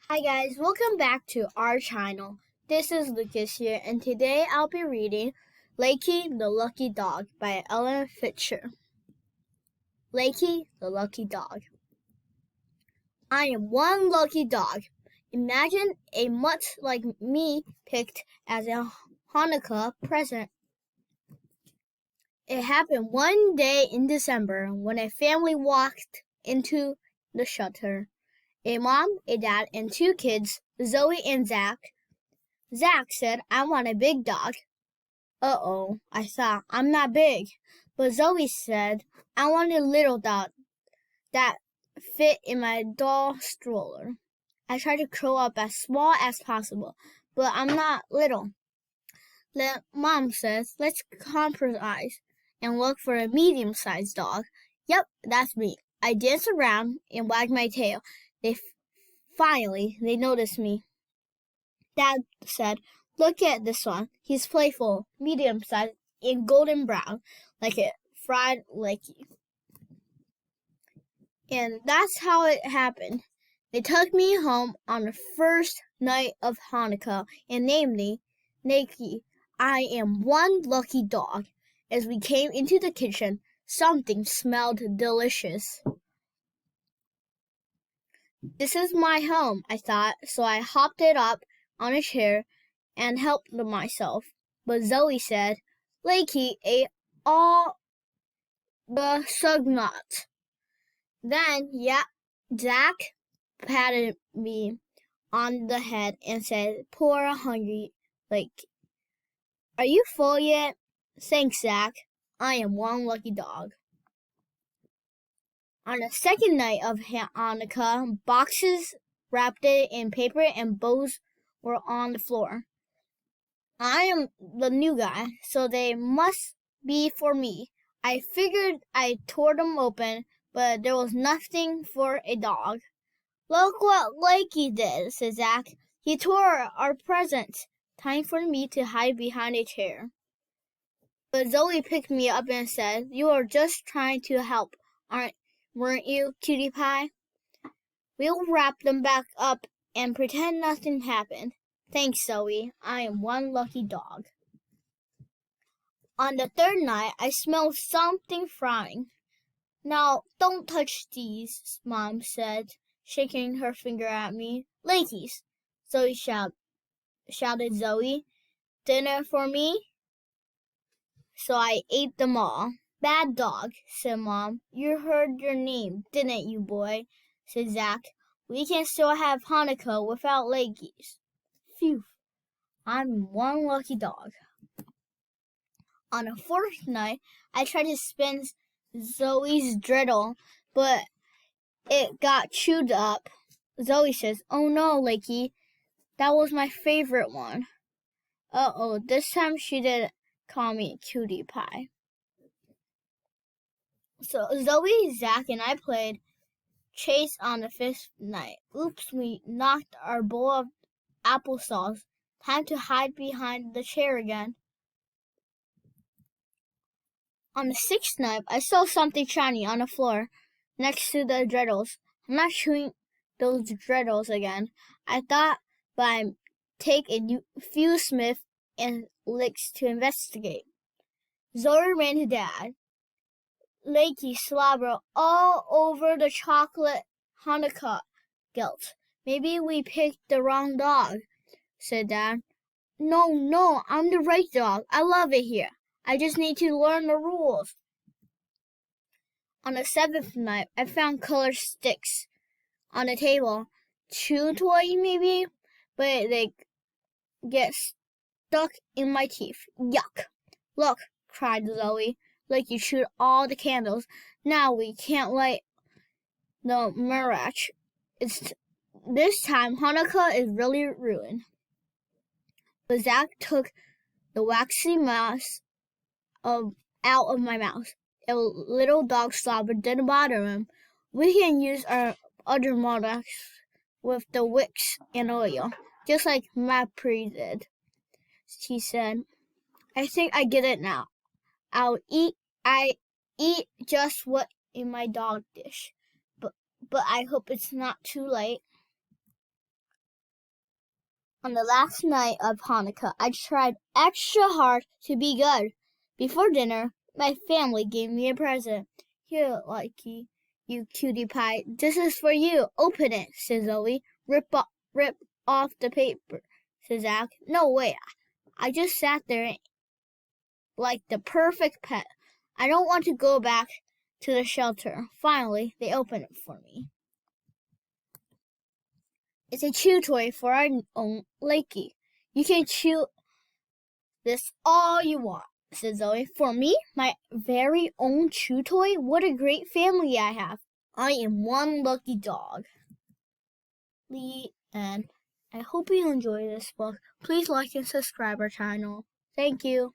Hi guys, welcome back to our channel. This is Lucas here, and today I'll be reading Latke the Lucky Dog by Fischer. Latke the Lucky Dog. I am one lucky dog. Imagine a mutt like me picked as a Hanukkah present. It happened one day in December when a family walked into the shelter. A mom, a dad, and two kids, Zoe and Zach. Zach said, I want a big dog. Uh-oh, I thought, I'm not big. But Zoe said, I want a little dog that fit in my doll stroller. I tried to curl up as small as possible, but I'm not little. Then Mom says, let's compromise and look for a medium-sized dog. Yep, that's me. I danced around and wagged my tail. Finally, they noticed me. Dad said, look at this one. He's playful, medium-sized, and golden brown, like a fried Latke. And that's how it happened. They took me home on the first night of Hanukkah and named me Latke. I am one lucky dog. As we came into the kitchen, something smelled delicious. This is my home, I thought, so I hopped it up on a chair and helped myself. But Zoe said, Latke ate all the sug nuts. Then, Zach patted me on the head and said, poor hungry Latke. Are you full yet? Thanks, Zach. I am one lucky dog. On the second night of Hanukkah, boxes wrapped in paper and bows were on the floor. I am the new guy, so they must be for me. I figured I tore them open, but there was nothing for a dog. Look what Latke did, said Zach. He tore our presents. Time for me to hide behind a chair. But Zoe picked me up and said, you are just trying to help, weren't you, cutie pie? We'll wrap them back up and pretend nothing happened. Thanks, Zoe. I am one lucky dog. On the third night, I smelled something frying. Now, don't touch these, Mom said, shaking her finger at me. Lakeys, Zoe shouted Zoe. Dinner for me? So I ate them all. Bad dog, said Mom. You heard your name, didn't you, boy? Said Zach. We can still have Hanukkah without Lakeys. Phew, I'm one lucky dog. On the fourth night, I tried to spin Zoe's dreidel, but it got chewed up. Zoe says, oh no, Latke, that was my favorite one. Uh-oh, this time she didn't call me cutie pie. So Zoe, Zach, and I played chase on the fifth night. Oops, we knocked our bowl of applesauce. Time to hide behind the chair again. On the sixth night, I saw something shiny on the floor next to the dreidels. I'm not chewing those dreidels again. I thought, but I'd take a few Smith and licks to investigate. Zoe ran to Dad. Latke slobbered all over the chocolate Hanukkah gelt. Maybe we picked the wrong dog, said Dad. No, I'm the right dog. I love it here. I just need to learn the rules. On the seventh night, I found colored sticks on the table. Chew toy, maybe? But they get stuck in my teeth. Yuck. Look, cried Zoe, like you chewed all the candles. Now we can't light the mirach. This time, Hanukkah is really ruined. But Zach took the waxy mask out of my mouth. A little dog slobber didn't bother him. We can use our other products with the wicks and oil, just like Mapri did, she said. I think I get it now. I eat just what in my dog dish. But I hope it's not too late. On the last night of Hanukkah, I tried extra hard to be good. Before dinner, my family gave me a present. Here, Latke, you cutie pie. This is for you. Open it, said Zoe. Rip off the paper, said Zach. No way. I just sat there like the perfect pet. I don't want to go back to the shelter. Finally, they opened it for me. It's a chew toy for our own Lakey. You can chew this all you want, said Zoe. For me, my very own chew toy? What a great family I have. I am one lucky dog. And I hope you enjoy this book. Please like and subscribe our channel. Thank you.